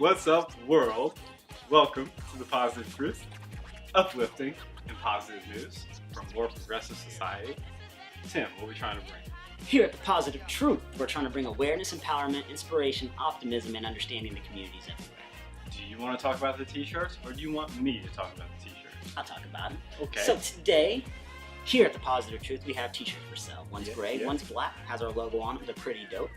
What's up, world? Welcome to the Positive Truth, uplifting and positive news from a more progressive society. Tim, what are we trying to bring? Here at the Positive Truth, we're trying to bring awareness, empowerment, inspiration, optimism, and understanding to communities everywhere. Do you want to talk about the t-shirts, or do you want me to talk about the t-shirts? I'll talk about it. Okay. So today, here at the Positive Truth, we have t-shirts for sale. One's gray, yeah. one's black, has our logo on it. They're pretty dope.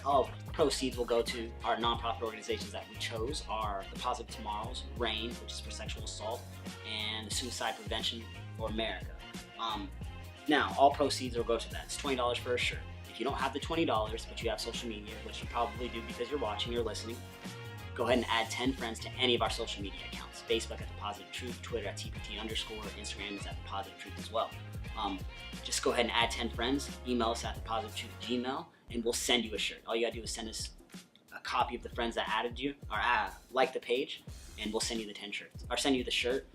All proceeds will go to our nonprofit organizations that we chose are the Positive Tomorrows, RAIN, which is for sexual assault, and the Suicide Prevention for America. Now, all proceeds will go to that. It's $20 for a shirt. If you don't have the $20, but you have social media, which you probably do because you're watching or listening, go ahead and add 10 friends to any of our social media accounts. Facebook at The Positive Truth, Twitter at TPT_, Instagram is at The Positive Truth as well. Just go ahead and add 10 friends, email us at thepositivetruth@gmail.com, and we'll send you a shirt. All you gotta do is send us a copy of the friends that added you, or like the page, and we'll send you the 10 shirts, or send you the shirt.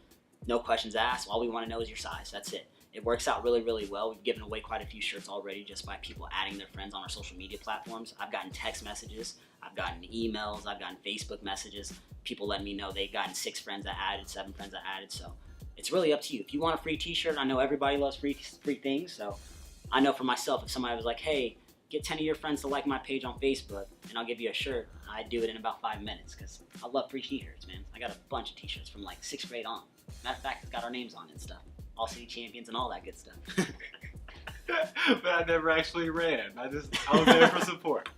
No questions asked. All we wanna know is your size, that's it. It works out really, really well. We've given away quite a few shirts already just by people adding their friends on our social media platforms. I've gotten text messages, I've gotten emails, I've gotten Facebook messages, people letting me know they've gotten 6 friends that added, 7 friends that added, so it's really up to you. If you want a free t-shirt, I know everybody loves free things, so I know for myself, if somebody was like, hey, get 10 of your friends to like my page on Facebook, and I'll give you a shirt, I'd do it in about 5 minutes, because I love free t-shirts, man. I got a bunch of t-shirts from like 6th grade on. Matter of fact, it's got our names on it and stuff. All city champions and all that good stuff. But I never actually ran. I was there for support.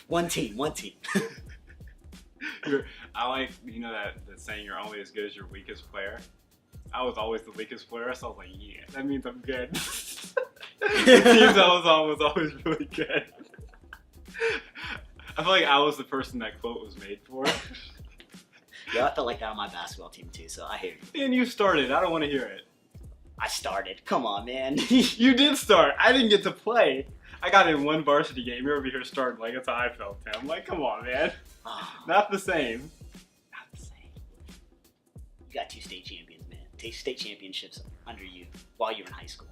One team. I like, that saying, you're only as good as your weakest player. I was always the weakest player, so I was like, yeah, that means I'm good. The teams I was on was always really good. I feel like I was the person that quote was made for. Yeah, I felt like that on my basketball team too, so I hear you. And you started. I don't want to hear it. I started. Come on, man. You did start. I didn't get to play. I got in one varsity game. You're over here starting like it's how I felt, Tim. Like, come on, man. Not the same. Not the same. You got 2 state champions, man. 2 state championships under you while you were in high school.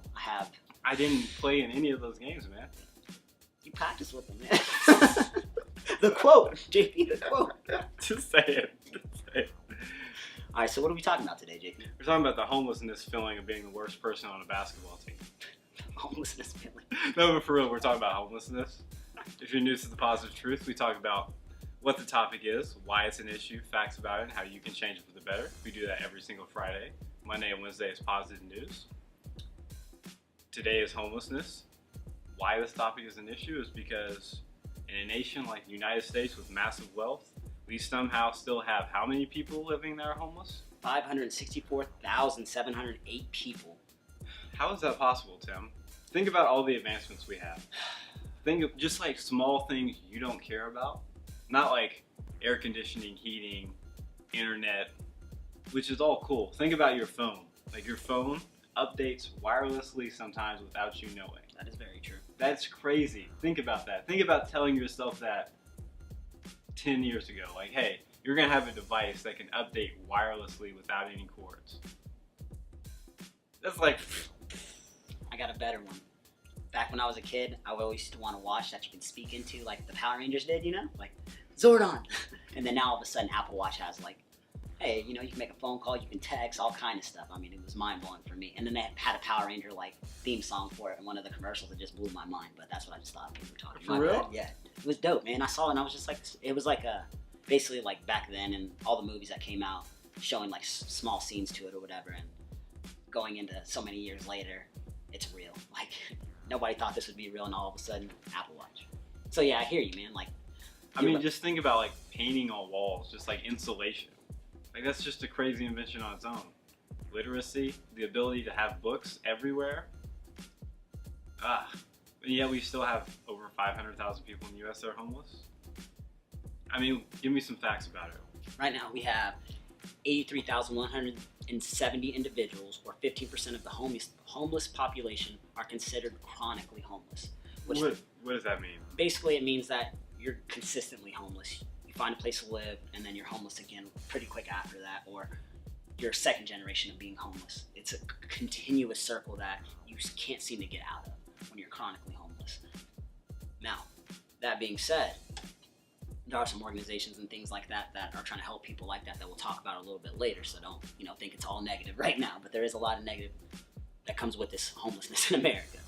I didn't play in any of those games, man. You practiced with them, man. The quote, JP, the quote. Just say it. All right, so what are we talking about today, JP? We're talking about the homelessness feeling of being the worst person on a basketball team. Homelessness feeling. No, but for real, we're talking about homelessness. If you're new to the Positive Truth, we talk about what the topic is, why it's an issue, facts about it, and how you can change it for the better. We do that every single Friday. Monday and Wednesday is positive news. Today is homelessness. Why this topic is an issue is because in a nation like the United States with massive wealth, we somehow still have how many people living there homeless? 564,708 people. How is that possible, Tim? Think about all the advancements we have. Think of just like small things you don't care about. Not like air conditioning, heating, internet, which is all cool. Think about your phone. Like your phone updates wirelessly sometimes without you knowing. That is very true. That's crazy. Think about that. Think about telling yourself that 10 years ago. Like, hey, you're going to have a device that can update wirelessly without any cords. That's like... I got a better one. Back when I was a kid, I always used to want to watch that you can speak into, like the Power Rangers did, like Zordon. And then now all of a sudden Apple Watch has like, hey, you can make a phone call, you can text, all kind of stuff. I mean, it was mind-blowing for me. And then they had a Power Ranger like theme song for it in one of the commercials that just blew my mind. But that's what I just thought we were talking about. For real? Yeah, it was dope, man. I saw it and I was just like, it was like basically like back then and all the movies that came out showing like small scenes to it or whatever. And going into so many years later, it's real. Like nobody thought this would be real, and all of a sudden, Apple Watch. So yeah, I hear you, man. Like, I mean, just think about like painting on walls, just like insulation. Like that's just a crazy invention on its own. Literacy, the ability to have books everywhere. And yet we still have over 500,000 people in the U.S. that are homeless. I mean, give me some facts about it. Right now, we have 83,170 individuals, or 15% of the homeless population, are considered chronically homeless. What does that mean? Basically, it means that you're consistently homeless. You find a place to live, and then you're homeless again pretty quick after that, or you're a second generation of being homeless. It's a continuous circle that you can't seem to get out of when you're chronically homeless. Now, that being said, there are some organizations and things like that that are trying to help people like that we'll talk about a little bit later. So don't think it's all negative right now. But there is a lot of negative that comes with this homelessness in America.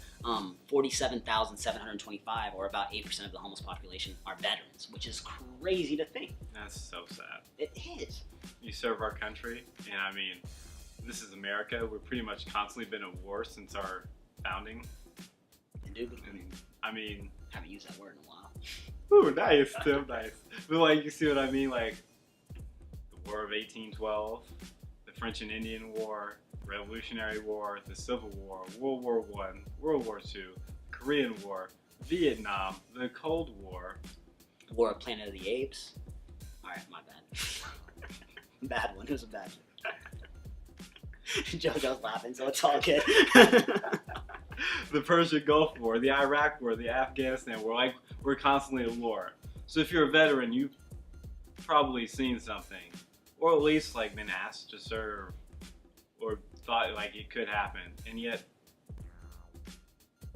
47,725, or about 8% of the homeless population, are veterans, which is crazy to think. That's so sad. It is. You serve our country, and I mean, this is America. We've pretty much constantly been at war since our founding. Indeed. And I mean, haven't used that word in a while. Ooh, nice, Tim, nice. But like, you see what I mean? Like, the War of 1812, the French and Indian War, Revolutionary War, the Civil War, World War I, World War II, Korean War, Vietnam, the Cold War. War of Planet of the Apes. Alright, my bad. Bad one, it was a bad one. JoJo's laughing, so it's all good. The Persian Gulf War, the Iraq War, the Afghanistan War. Like, we're constantly at war. So if you're a veteran, you've probably seen something, or at least like been asked to serve, or thought like it could happen. And yet,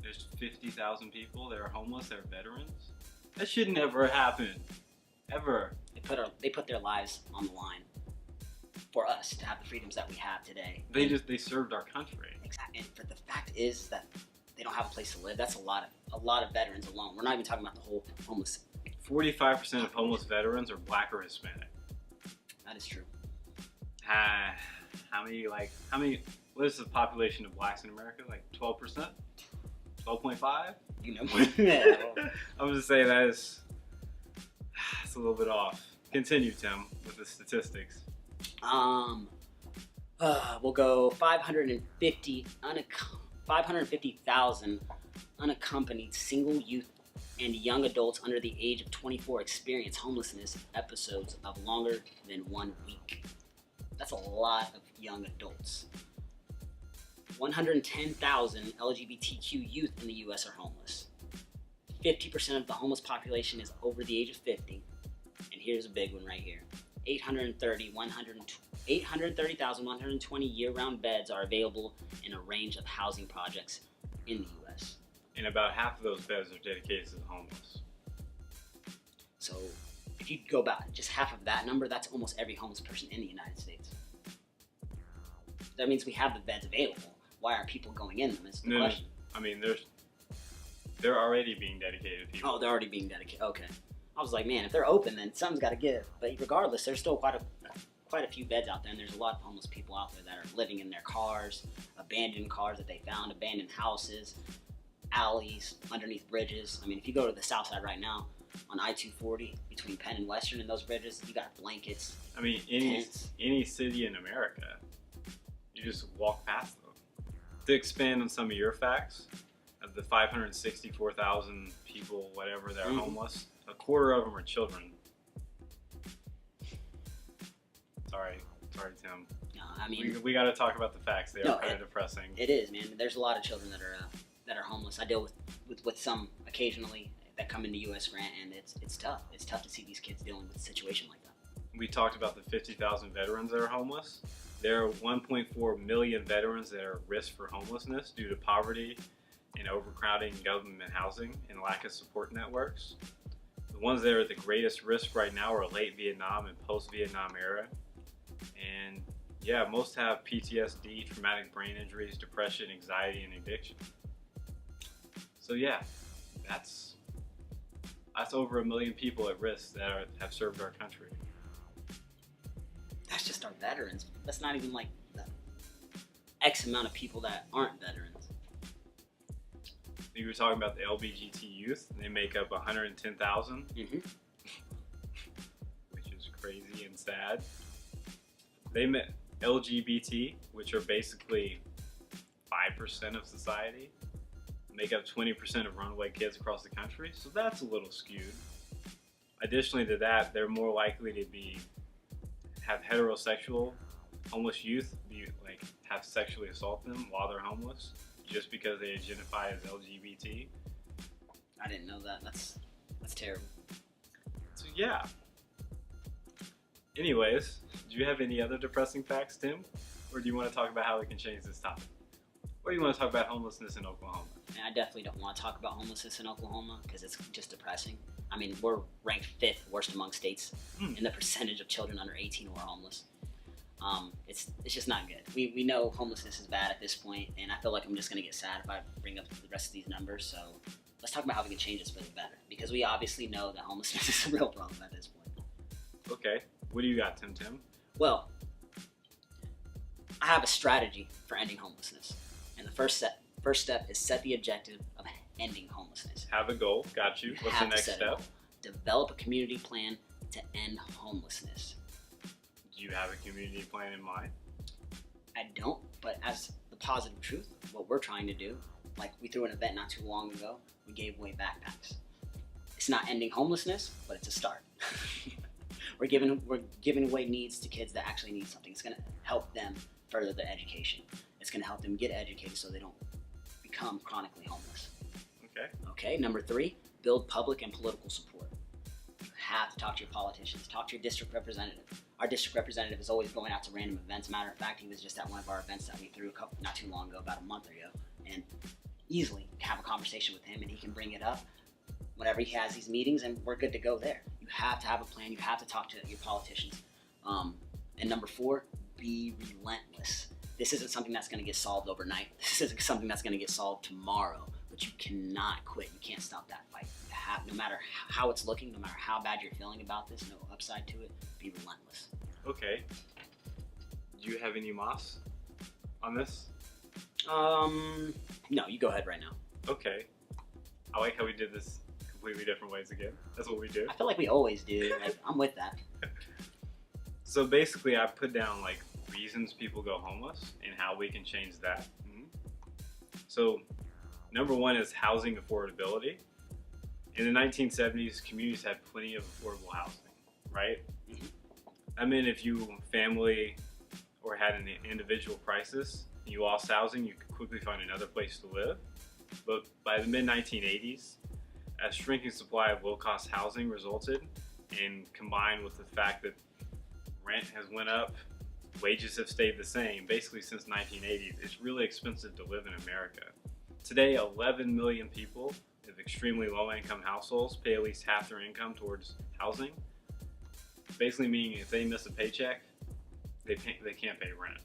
there's 50,000 people that are homeless that are veterans. That should never happen, ever. They put their lives on the line for us to have the freedoms that we have today. They served our country. Exactly. And for the fact is that they don't have a place to live. That's a lot of veterans alone. We're not even talking about the whole homeless. 45% of homeless veterans are Black or Hispanic. That is true. How many? What is the population of Blacks in America? Like 12%? 12.5? You know more. Yeah. I'm just saying it's a little bit off. Continue, Tim, with the statistics. We'll go 550,000 unaccompanied single youth and young adults under the age of 24 experience homelessness episodes of longer than 1 week. That's a lot of young adults. 110,000 LGBTQ youth in the U.S. are homeless. 50% of the homeless population is over the age of 50. And here's a big one right here. 830,120 year-round beds are available in a range of housing projects in the U.S. And about half of those beds are dedicated to the homeless. So if you go back just half of that number, that's almost every homeless person in the United States. That means we have the beds available. Why aren't people going in them is the question. I mean, they're already being dedicated people. Oh, they're already being dedicated. Okay. I was like, man, if they're open, then something's got to give. But regardless, there's still quite a few beds out there, and there's a lot of homeless people out there that are living in their cars, abandoned cars that they found, abandoned houses, alleys, underneath bridges. I mean, if you go to the south side right now, on I-240, between Penn and Western and those bridges, you got blankets, I mean, any city in America, you just walk past them. To expand on some of your facts, of the 564,000 people, whatever, that are homeless, a quarter of them are children. Sorry, Tim. No, I mean, we got to talk about the facts. They are kind of depressing. It is, man. There's a lot of children that are homeless. I deal with some occasionally that come into U.S. Grant, and it's tough. It's tough to see these kids dealing with a situation like that. We talked about the 50,000 veterans that are homeless. There are 1.4 million veterans that are at risk for homelessness due to poverty and overcrowding government housing and lack of support networks. The ones that are at the greatest risk right now are late Vietnam and post-Vietnam era. And yeah, most have PTSD, traumatic brain injuries, depression, anxiety, and addiction. So yeah, that's over 1 million people at risk that have served our country. That's just our veterans. That's not even like the X amount of people that aren't veterans. You were talking about the LBGT youth. They make up 110,000, which is crazy and sad. They met LGBT, which are basically 5% of society, make up 20% of runaway kids across the country. So that's a little skewed. Additionally to that, they're more likely to have heterosexual homeless youth have sexually assault them while they're homeless, just because they identify as LGBT. I didn't know that. That's terrible. So yeah. Anyways, do you have any other depressing facts, Tim? Or do you want to talk about how we can change this topic? Or do you want to talk about homelessness in Oklahoma? And I definitely don't want to talk about homelessness in Oklahoma because it's just depressing. I mean, we're ranked 5th worst among states in the percentage of children under 18 who are homeless. It's just not good. We know homelessness is bad at this point, and I feel like I'm just going to get sad if I bring up the rest of these numbers. So let's talk about how we can change this for the better, because we obviously know that homelessness is a real problem at this point. Okay. What do you got, Tim? Well, I have a strategy for ending homelessness, and the first step is set the objective of ending homelessness. Have a goal. Got you. What's the next step? Develop a community plan to end homelessness. Do you have a community plan in mind? I don't, but as the positive truth, what we're trying to do, like we threw an event not too long ago, we gave away backpacks. It's not ending homelessness, but it's a start. We're giving away needs to kids that actually need something. It's going to help them further their education. It's going to help them get educated so they don't become chronically homeless. Okay, number 3, build public and political support. You have to talk to your politicians. Talk to your district representative. Our district representative is always going out to random events. Matter of fact, he was just at one of our events that we threw not too long ago, about a month ago, and easily have a conversation with him, and he can bring it up whenever he has these meetings, and we're good to go there. You have to have a plan. You have to talk to your politicians. And number 4, be relentless. This isn't something that's going to get solved overnight. This isn't something that's going to get solved tomorrow. But you cannot quit. You can't stop that fight. You have, no matter how it's looking, no matter how bad you're feeling about this, no upside to it, be relentless. Okay. Do you have any moss on this? No, you go ahead right now. Okay. I like how we did this completely different ways again. That's what we do. I feel like we always do. Like, I'm with that. So basically, I put down like reasons people go homeless and how we can change that. So number 1 is housing affordability. In the 1970s, communities had plenty of affordable housing, right? I mean, if you family or had an individual crisis and you lost housing, you could quickly find another place to live. But by the mid-1980s, a shrinking supply of low-cost housing resulted, and combined with the fact that rent has went up, wages have stayed the same, basically since 1980s, it's really expensive to live in America. Today, 11 million people of extremely low-income households pay at least half their income towards housing. Basically meaning if they miss a paycheck, they can't pay rent.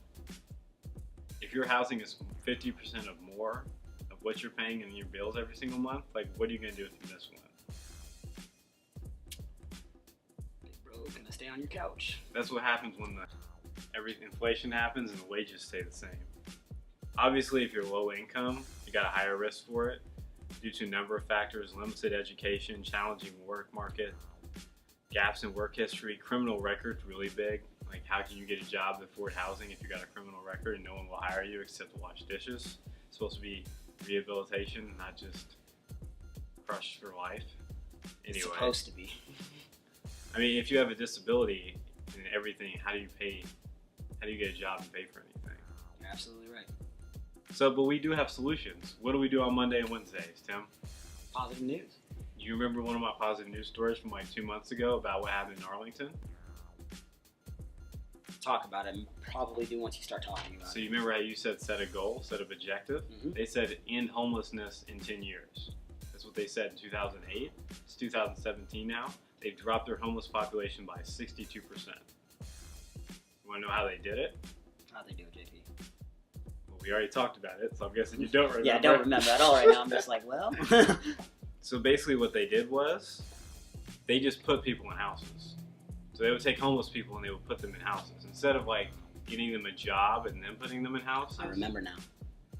If your housing is 50% or more of what you're paying in your bills every single month, like what are you going to do if you miss one? Big bro, gonna stay on your couch. That's what happens when inflation happens and the wages stay the same. Obviously, if you're low income, you got a higher risk for it due to a number of factors: limited education, challenging work market, gaps in work history, criminal records really big. Like, how can you get a job to afford housing if you got a criminal record and no one will hire you except to wash dishes? It's supposed to be rehabilitation, not just crushed for life. Anyway, it's supposed to be. I mean, if you have a disability and everything, how do you get a job and pay for anything? You're absolutely right. So, but we do have solutions. What do we do on Monday and Wednesdays, Tim? Positive news. You remember one of my positive news stories from like 2 months ago about what happened in Arlington? Talk about it and probably do once you start talking about it. So you remember how you said set a goal, set an objective? They said end homelessness in 10 years. That's what they said in 2008. It's 2017 now. They've dropped their homeless population by 62%. You want to know how they did it? How'd they do it, JP? Well, we already talked about it, so I'm guessing you don't remember. Yeah, I don't remember at all right now. I'm just like, well. So basically what they did was they just put people in houses. So they would take homeless people and they would put them in houses. Instead of like getting them a job and then putting them in houses. I remember now.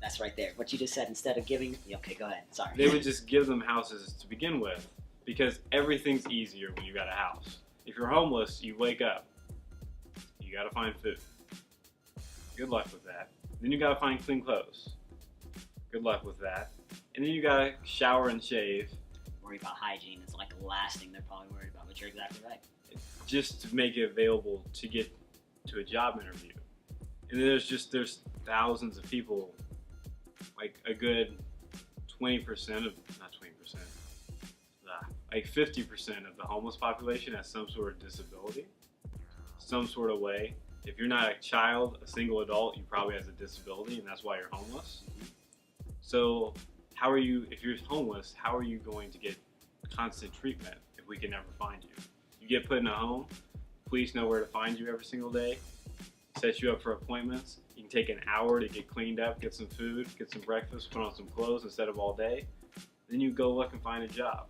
That's right there. What you just said, instead of giving... Yeah, okay, go ahead. Sorry. They would just give them houses to begin with, because everything's easier when you got a house. If you're homeless, you wake up. You gotta find food. Good luck with that. Then you gotta find clean clothes. Good luck with that. And then you gotta shower and shave. Worry about hygiene. It's like the last thing they're probably worried about, but you're exactly right. Just to make it available to get to a job interview. And then there's thousands of people, like a good 20% of, not 20%, like 50% of the homeless population has some sort of disability, some sort of way. If you're not a child, a single adult, you probably has a disability, and that's why you're homeless. So how are you, if you're homeless, how are you going to get constant treatment if we can never find you. You get put in a home, police know where to find you every single day, set you up for appointments. You can take an hour to get cleaned up, get some food, get some breakfast, put on some clothes instead of all day. Then you go look and find a job.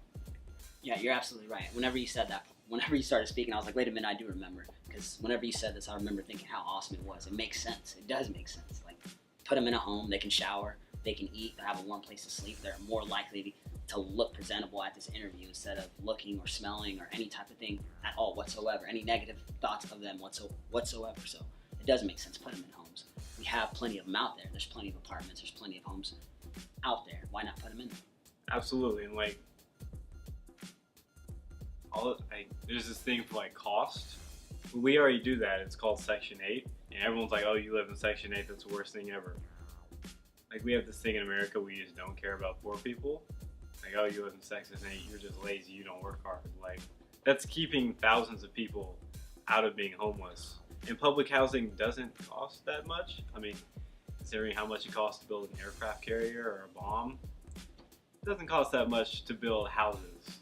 Yeah, you're absolutely right. Whenever you said that, whenever you started speaking, I was like, wait a minute, I do remember. Because whenever you said this, I remember thinking how awesome it was. It makes sense. It does make sense. Like, put them in a home, they can shower, they can eat, they have a warm place to sleep. They're more likely to look presentable at this interview instead of looking or smelling or any type of thing at all whatsoever, any negative thoughts of them whatsoever. So it does make sense. Put them in homes. We have plenty of them out there. There's plenty of apartments. There's plenty of homes out there. Why not put them in there? Absolutely, and like, there's this thing for like cost. We already do that. It's called Section 8, and everyone's like, "Oh, you live in Section 8. That's the worst thing ever." Like, we have this thing in America, we just don't care about poor people. Like, "Oh, you live in Section 8. You're just lazy. You don't work hard." Like, that's keeping thousands of people out of being homeless. And public housing doesn't cost that much. I mean, considering how much it costs to build an aircraft carrier or a bomb, it doesn't cost that much to build houses.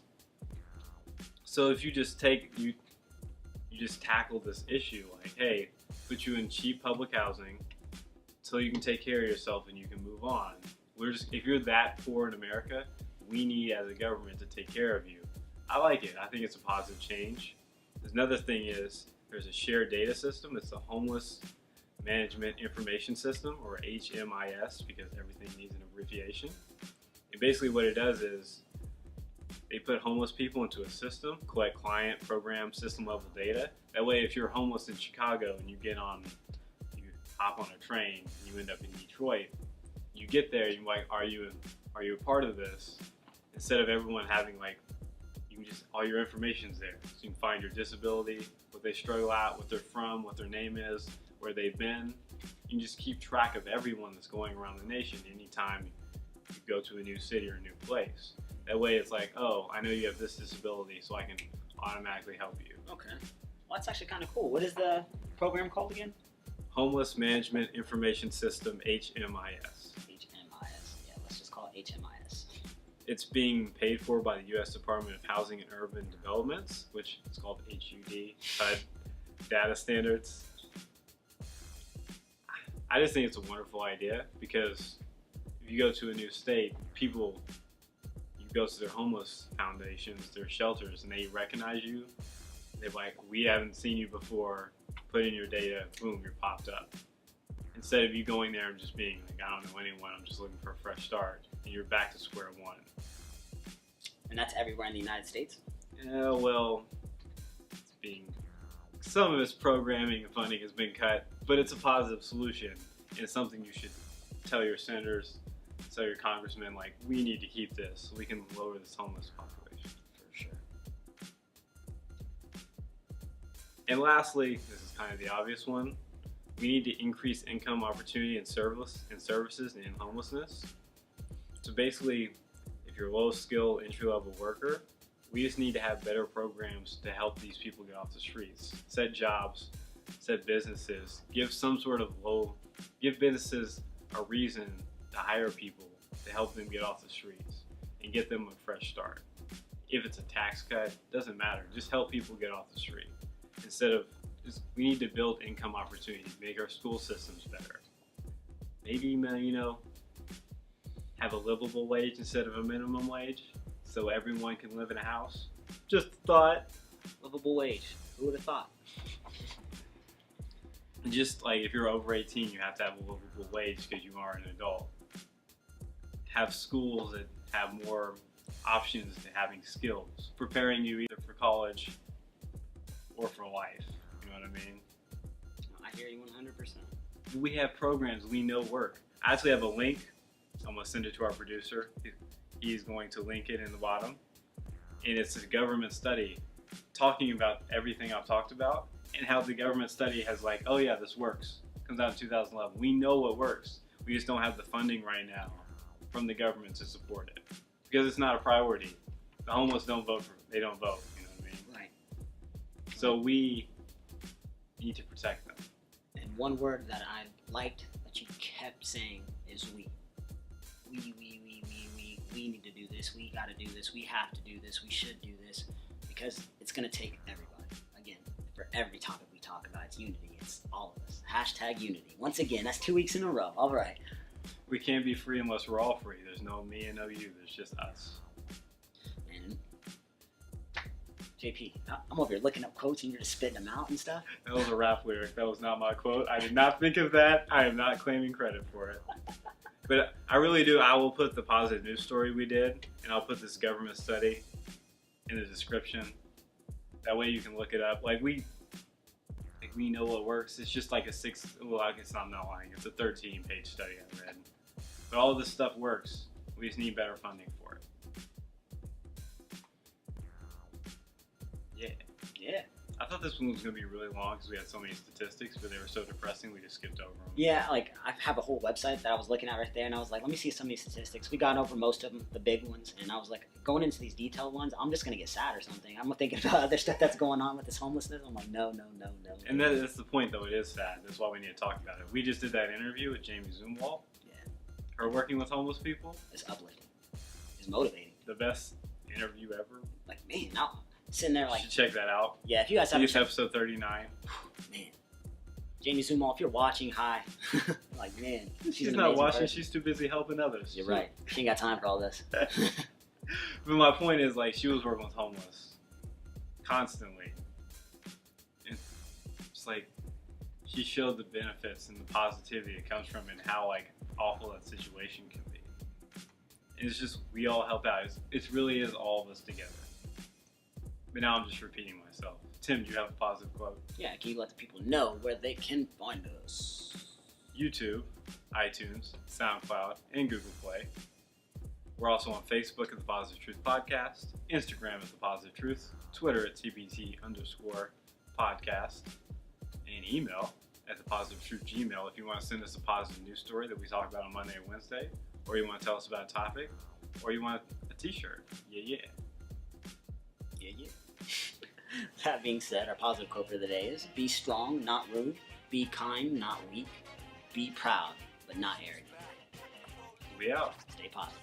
So if you just you just tackle this issue, like, hey, put you in cheap public housing until you can take care of yourself and you can move on. If you're that poor in America, we need as a government to take care of you. I like it. I think it's a positive change. There's another thing is there's a shared data system. It's the Homeless Management Information System, or HMIS, because everything needs an abbreviation. And basically what it does is they put homeless people into a system, collect client, program, system level data. That way, if you're homeless in Chicago and you hop on a train and you end up in Detroit, you get there, you're like, are you a part of this? Instead of everyone having like, all your information's there. So you can find your disability, what they struggle at, what they're from, what their name is, where they've been. You can just keep track of everyone that's going around the nation anytime you go to a new city or a new place. That way it's like, oh, I know you have this disability, so I can automatically help you. Okay. Well, that's actually kind of cool. What is the program called again? Homeless Management Information System, HMIS. HMIS. Yeah, let's just call it HMIS. It's being paid for by the U.S. Department of Housing and Urban Developments, which is called HUD, HUD data standards. I just think it's a wonderful idea, because if you go to a new state, you go to their homeless foundations, their shelters, and they recognize you. They're like, we haven't seen you before, put in your data, boom, you're popped up. Instead of you going there and just being like, I don't know anyone, I'm just looking for a fresh start, and you're back to square one. And that's everywhere in the United States? Yeah, well, some of its programming and funding has been cut, but it's a positive solution, and it's something you should tell your senators, tell your congressmen, like, we need to keep this so we can lower this homeless population. For sure. And lastly, this is kind of the obvious one, we need to increase income opportunity and services in homelessness. So basically, if you're a low-skill, entry-level worker, we just need to have better programs to help these people get off the streets. Set jobs, set businesses, give businesses a reason to hire people to help them get off the streets and get them a fresh start. If it's a tax cut, doesn't matter. Just help people get off the street. We need to build income opportunities, make our school systems better. Maybe, have a livable wage instead of a minimum wage, so everyone can live in a house. Just a thought. Livable wage. Who would have thought? Just like if you're over 18, you have to have a livable wage because you are an adult. Have schools that have more options to having skills, preparing you either for college or for life. You know what I mean? I hear you 100%. We have programs we know work. I actually have a link. I'm going to send it to our producer. He's going to link it in the bottom. And it's a government study talking about everything I've talked about and how the government study has like, oh yeah, this works. Comes out in 2011. We know what works. We just don't have the funding right now from the government to support it because it's not a priority. The homeless don't vote they don't vote. You know what I mean? Right. So we need to protect them. And one word that I liked that you kept saying is we. We need to do this. We got to do this. We have to do this. We should do this. because it's going to take everybody. Again, for every topic we talk about, it's unity. It's all of us. Hashtag unity. Once again, that's 2 weeks in a row. All right. We can't be free unless we're all free. There's no me and no you. There's just us. And JP, I'm over here looking up quotes and you're just spitting them out and stuff. That was a rap lyric. That was not my quote. I did not think of that. I am not claiming credit for it. But I really do. I will put the positive news story we did, and I'll put this government study in the description. That way you can look it up. Like we know what works. It's just like I guess I'm not lying. It's a 13-page study I read. But all of this stuff works. We just need better funding for it. Yeah. Yeah. I thought this one was going to be really long because we had so many statistics, but they were so depressing we just skipped over them. Yeah, like I have a whole website that I was looking at right there, and I was like, let me see some of these statistics. We got over most of them, the big ones, and I was like, going into these detailed ones, I'm just going to get sad or something. I'm thinking about other stuff that's going on with this homelessness. I'm like, no. And that's the point, though. It is sad. That's why we need to talk about it. We just did that interview with Jamie Zumwalt. Yeah. Her working with homeless people. It's uplifting. It's motivating. The best interview ever. Like, man, now sitting there like... You should check that out. Yeah, if you guys have... It's episode 39. Man. Jamie Zumwalt, if you're watching, hi. Like, man. She's not watching. Person. She's too busy helping others. You're right. She ain't got time for all this. But my point is, like, she was working with homeless constantly. And it's like, she showed the benefits and the positivity that comes from it and how, like, awful that situation can be. And it's just, we all help out. It really is all of us together. But now I'm just repeating myself. Tim, do you have a positive quote? Yeah, can you let the people know where they can find us? YouTube, iTunes, SoundCloud, and Google Play. We're also on Facebook at The Positive Truth Podcast, Instagram at The Positive Truth, Twitter at TPT_podcast, and email at The Positive Truth Gmail if you want to send us a positive news story that we talk about on Monday or Wednesday, or you want to tell us about a topic, or you want a t-shirt. Yeah. That being said, our positive quote for the day is, be strong, not rude. Be kind, not weak. Be proud, but not arrogant. We out. Stay positive.